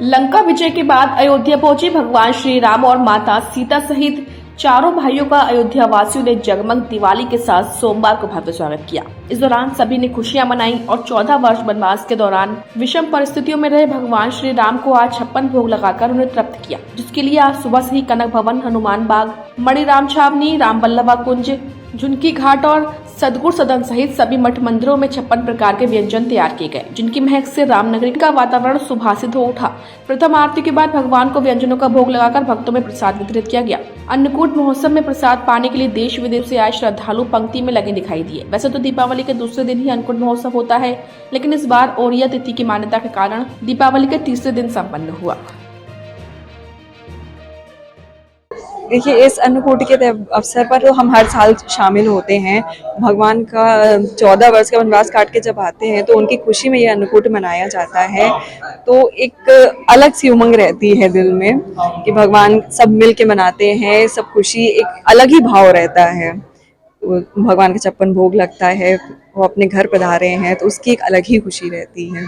लंका विजय के बाद अयोध्या पहुंचे भगवान श्री राम और माता सीता सहित चारों भाइयों का अयोध्या वासियों ने जगमग दिवाली के साथ सोमवार को भव्य स्वागत किया। इस दौरान सभी ने खुशियां मनाई और 14 वर्ष वनवास के दौरान विषम परिस्थितियों में रहे भगवान श्री राम को आज 56 भोग लगाकर उन्हें तृप्त किया, जिसके लिए आज सुबह से ही कनक भवन, हनुमान बाग, मणिराम छावनी, राम बल्लभा कुंज, झुनकी घाट और सदगुरु सदन सहित सभी मठ मंदिरों में 56 प्रकार के व्यंजन तैयार किए गए, जिनकी महक से रामनगरी का वातावरण सुभाषित हो उठा। प्रथम आरती के बाद भगवान को व्यंजनों का भोग लगाकर भक्तों में प्रसाद वितरित किया गया। अन्नकूट महोत्सव में प्रसाद पाने के लिए देश विदेश से आए श्रद्धालु पंक्ति में लगे दिखाई दिए। वैसे तो दीपावली के दूसरे दिन ही अन्नकूट महोत्सव होता है, लेकिन इस बार ओरिया तिथि की मान्यता के कारण दीपावली के तीसरे दिन संपन्न हुआ। देखिए, इस अन्नकूट के अवसर पर तो हम हर साल शामिल होते हैं। भगवान का 14 वर्ष का वनवास काट के जब आते हैं तो उनकी खुशी में ये अन्नकूट मनाया जाता है। तो एक अलग सी उमंग रहती है दिल में कि भगवान सब मिल के मनाते हैं, सब खुशी, एक अलग ही भाव रहता है। भगवान का 56 भोग लगता है, वो अपने घर पधारे हैं तो उसकी एक अलग ही खुशी रहती है।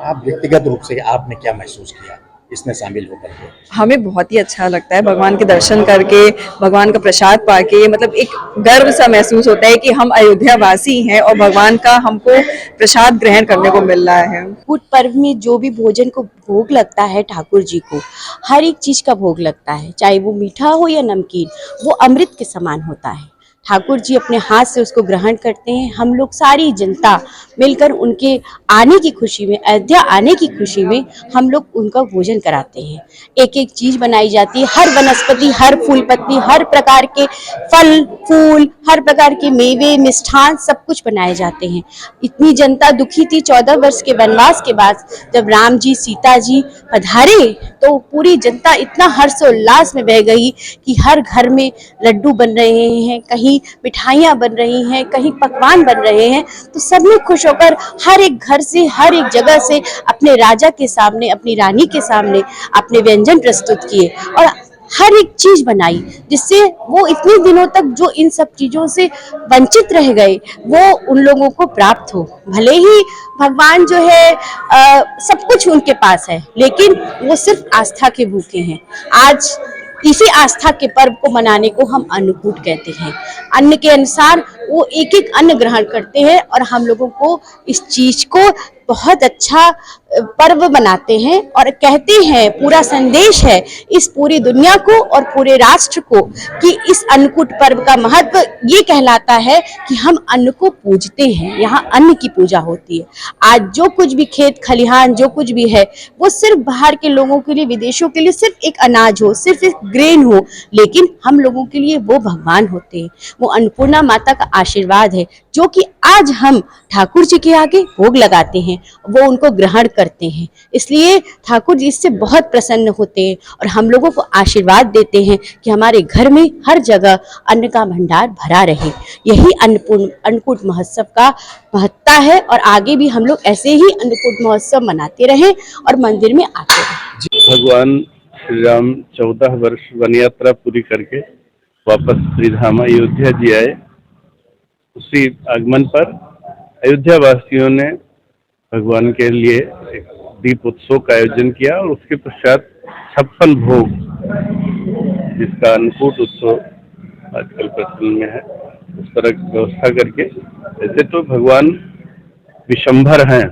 आप व्यक्तिगत रूप से आपने क्या महसूस किया इसमें शामिल होकर के? हमें बहुत ही अच्छा लगता है भगवान के दर्शन करके, भगवान का प्रसाद पाके, मतलब एक गर्व सा महसूस होता है कि हम अयोध्या वासी हैं और भगवान का हमको प्रसाद ग्रहण करने को मिल रहा है। कूट पर्व में जो भी भोजन को भोग लगता है ठाकुर जी को, हर एक चीज का भोग लगता है, चाहे वो मीठा हो या नमकीन, वो अमृत के समान होता है। ठाकुर जी अपने हाथ से उसको ग्रहण करते हैं। हम लोग सारी जनता मिलकर उनके आने की खुशी में, अयोध्या आने की खुशी में हम लोग उनका भोजन कराते हैं। एक एक चीज बनाई जाती है, हर वनस्पति, हर फूल पत्ती, हर प्रकार के फल फूल, हर प्रकार के मेवे, मिष्ठान, सब कुछ बनाए जाते हैं। इतनी जनता दुखी थी 14 वर्ष के वनवास के बाद, जब राम जी सीता जी पधारे तो पूरी जनता इतना हर्षोल्लास में बह गई कि हर घर में लड्डू बन रहे हैं, कहीं मिठाइयाँ बन रही हैं, कहीं पकवान बन रहे हैं। तो सब ने खुश होकर हर एक घर से, हर एक जगह से अपने राजा के सामने, अपनी रानी के सामने अपने व्यंजन प्रस्तुत किए और हर एक चीज बनाई, जिससे वो इतने दिनों तक जो इन सब चीजों से वंचित रह गए वो उन लोगों को प्राप्त हो। भले ही भगवान जो है सब कुछ उनके पास है, लेकिन वो सिर्फ आस्था के भूखे हैं। आज इसी आस्था के पर्व को मनाने को हम अन्नकूट कहते हैं। अन्न के अनुसार वो एक एक अन्न ग्रहण करते हैं और हम लोगों को इस चीज को बहुत अच्छा पर्व मनाते हैं और कहते हैं, पूरा संदेश है इस पूरी दुनिया को और पूरे राष्ट्र को कि इस अन्नकूट पर्व का महत्व ये कहलाता है कि हम अन्न को पूजते हैं। यहाँ अन्न की पूजा होती है। आज जो कुछ भी खेत खलिहान जो कुछ भी है वो सिर्फ बाहर के लोगों के लिए, विदेशों के लिए सिर्फ एक अनाज हो, सिर्फ एक ग्रेन हो, लेकिन हम लोगों के लिए वो भगवान होते हैं। वो अन्नपूर्णा माता का आशीर्वाद है जो कि आज हम ठाकुर जी के आगे भोग लगाते हैं, वो उनको ग्रहण करते हैं। इसलिए ठाकुर जी इससे बहुत प्रसन्न होते हैं और हम लोगों को आशीर्वाद देते हैं कि हमारे घर में हर जगह अन्न का भंडार भरा रहे। यही अन्नकूट महोत्सव का महत्ता है और आगे भी हम लोग ऐसे ही अन्नकूट महोत्सव मनाते रहें और मंदिर में आते रहें। भगवान श्री राम 14 वर्ष वन यात्रा पूरी करके वापस श्रीधाम अयोध्या जी आए। उसी आगमन पर अयोध्या वासियों ने भगवान के लिए एक दीप उत्सव का आयोजन किया और उसके पश्चात 56 भोग, जिसका अन्नकूट उत्सव आजकल प्रचलन में है, उस तरह की व्यवस्था करके। ऐसे तो भगवान विशंभर हैं,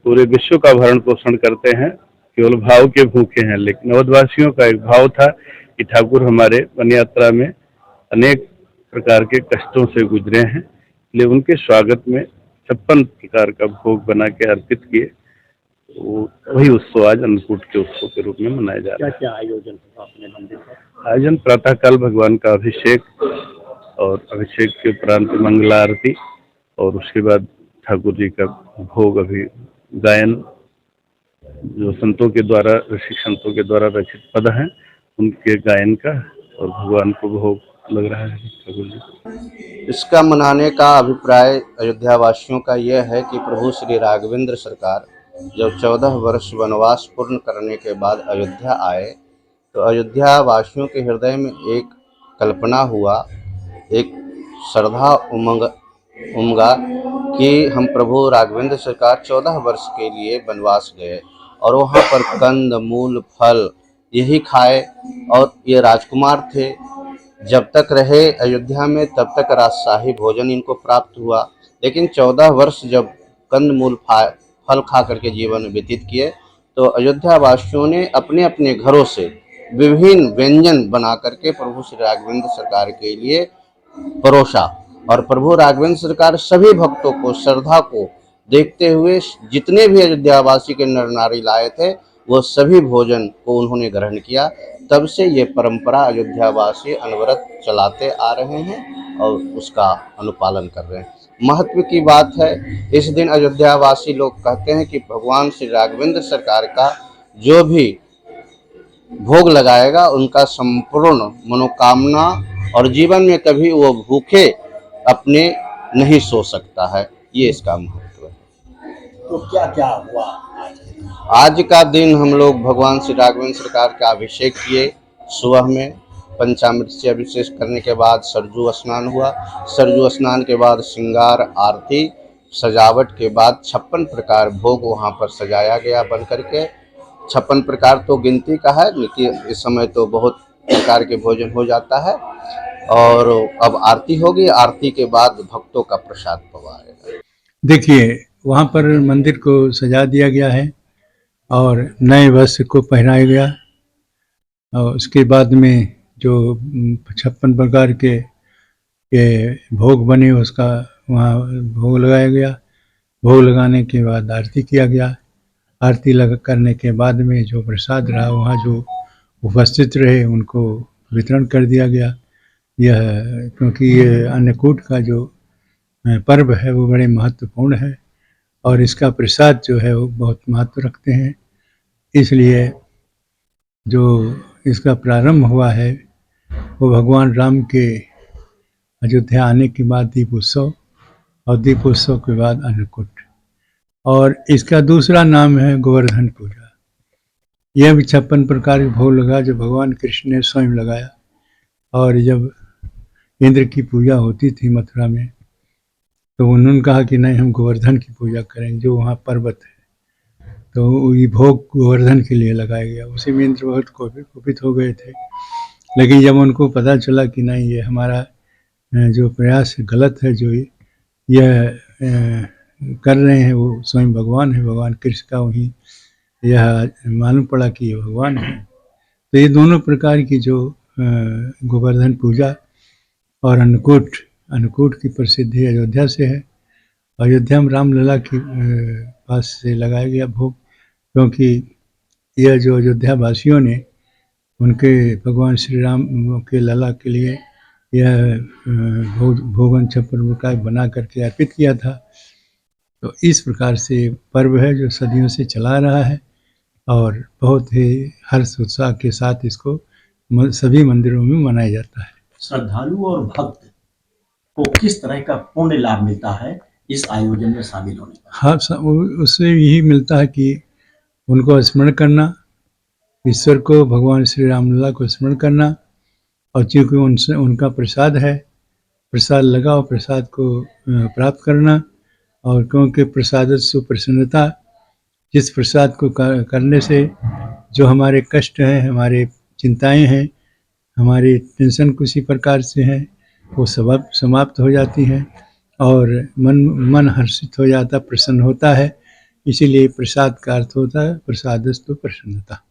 पूरे विश्व का भरण पोषण करते हैं, केवल भाव के भूखे हैं। लेकिन अवधवासियों का एक भाव था कि ठाकुर हमारे वन यात्रा में अनेक प्रकार के कष्टों से गुजरे हैं, इसलिए उनके स्वागत में 56 प्रकार का भोग बना के अर्पित किए। वही उत्सव आज अन्नकूट के उत्सव के रूप में मनाया जा रहा है। क्या आयोजन हुआ अपने मंदिर पर? आयोजन प्रातः काल भगवान का अभिषेक और अभिषेक के उपरांत मंगला आरती और उसके बाद ठाकुर जी का भोग अभी गायन, जो संतों के द्वारा, ऋषि संतों के द्वारा रचित पद हैं, उनके गायन का और भगवान को भोग लग रहा है ठाकुर जी। इसका मनाने का अभिप्राय अयोध्या वासियों का यह है कि प्रभु श्री राघवेंद्र सरकार जब 14 वर्ष वनवास पूर्ण करने के बाद अयोध्या आए तो अयोध्या वासियों के हृदय में एक कल्पना हुआ, एक श्रद्धा उमंगा कि हम प्रभु राघवेंद्र सरकार 14 वर्ष के लिए वनवास गए और वहाँ पर कंद मूल फल यही खाए। और ये राजकुमार थे, जब तक रहे अयोध्या में तब तक राजशाही भोजन इनको प्राप्त हुआ, लेकिन 14 वर्ष जब कंद मूल फल खा करके जीवन व्यतीत किए तो अयोध्या वासियों ने अपने अपने घरों से विभिन्न व्यंजन बना करके प्रभु श्री राघवेंद्र सरकार के लिए परोसा। और प्रभु राघवेंद्र सरकार सभी भक्तों को श्रद्धा को देखते हुए जितने भी अयोध्यावासी के नर नारी लाए थे वो सभी भोजन को उन्होंने ग्रहण किया। तब से ये परंपरा अयोध्यावासी अनवरत चलाते आ रहे हैं और उसका अनुपालन कर रहे हैं। महत्व की बात है, इस दिन अयोध्यावासी लोग कहते हैं कि भगवान श्री राघवेंद्र सरकार का जो भी भोग लगाएगा उनका संपूर्ण मनोकामना और जीवन में कभी वो भूखे अपने नहीं सो सकता है। ये इसका महत्व है। तो क्या क्या हुआ आज का दिन हम लोग भगवान श्री राघवेंद्र सरकार का अभिषेक किए। सुबह में पंचामृत से अभिषेक करने के बाद सरजू स्नान हुआ। सरजू स्नान के बाद श्रृंगार आरती सजावट के बाद 56 प्रकार भोग वहाँ पर सजाया गया बन करके। 56 प्रकार तो गिनती का है, लेकिन इस समय तो बहुत प्रकार के भोजन हो जाता है। और अब आरती होगी, आरती के बाद भक्तों का प्रसाद पवाएगा। देखिए, वहाँ पर मंदिर को सजा दिया गया है और नए वस्त्र को पहनाया गया और उसके बाद में जो 56 प्रकार के भोग बने उसका वहाँ भोग लगाया गया। भोग लगाने के बाद आरती किया गया। आरती करने के बाद में जो प्रसाद रहा वहाँ जो उपस्थित रहे उनको वितरण कर दिया गया। यह क्योंकि ये अन्नकूट का जो पर्व है वो बड़े महत्वपूर्ण है और इसका प्रसाद जो है वो बहुत महत्व रखते हैं। इसलिए जो इसका प्रारंभ हुआ है वो भगवान राम के अयोध्या आने के बाद दीपोत्सव और दीपोत्सव के बाद अन्नकूट, और इसका दूसरा नाम है गोवर्धन पूजा। यह भी 56 प्रकार के भोग लगा जो भगवान कृष्ण ने स्वयं लगाया। और जब इंद्र की पूजा होती थी मथुरा में तो उन्होंने कहा कि नहीं, हम गोवर्धन की पूजा करेंगे, जो वहाँ पर्वत है। तो ये भोग गोवर्धन के लिए लगाया गया। उसी में इंद्र बहुत कुपित हो गए थे, लेकिन जब उनको पता चला कि नहीं, ये हमारा जो प्रयास गलत है, जो यह कर रहे हैं वो स्वयं भगवान है, भगवान कृष्ण का वही यह मालूम पड़ा कि ये भगवान है। तो ये दोनों प्रकार की जो गोवर्धन पूजा और अन्नकूट की प्रसिद्धि अयोध्या से है। अयोध्या में रामलला के पास से लगाया गया भोग, क्योंकि यह जो अयोध्या वासियों ने उनके भगवान श्री राम के लला के लिए यह भोगन 56 प्रकार बना करके अर्पित किया था। तो इस प्रकार से पर्व है जो सदियों से चला रहा है और बहुत ही हर्ष उत्साह के साथ इसको सभी मंदिरों में मनाया जाता है। श्रद्धालु और भक्त को किस तरह का पुण्य लाभ मिलता है इस आयोजन में शामिल होने का? हाँ, उससे यही मिलता है कि उनको स्मरण करना, ईश्वर को, भगवान श्री रामलला को स्मरण करना, और चूँकि उनसे उनका प्रसाद है, प्रसाद लगा और प्रसाद को प्राप्त करना। और क्योंकि प्रसाद सुप्रसन्नता, जिस प्रसाद को करने से जो हमारे कष्ट हैं, हमारे चिंताएं हैं, हमारी टेंशन किसी प्रकार से हैं, वो सब समाप्त हो जाती हैं और मन हर्षित हो जाता, प्रसन्न होता है। इसीलिए प्रसाद का अर्थ होता है प्रसादस्तु प्रसन्नता।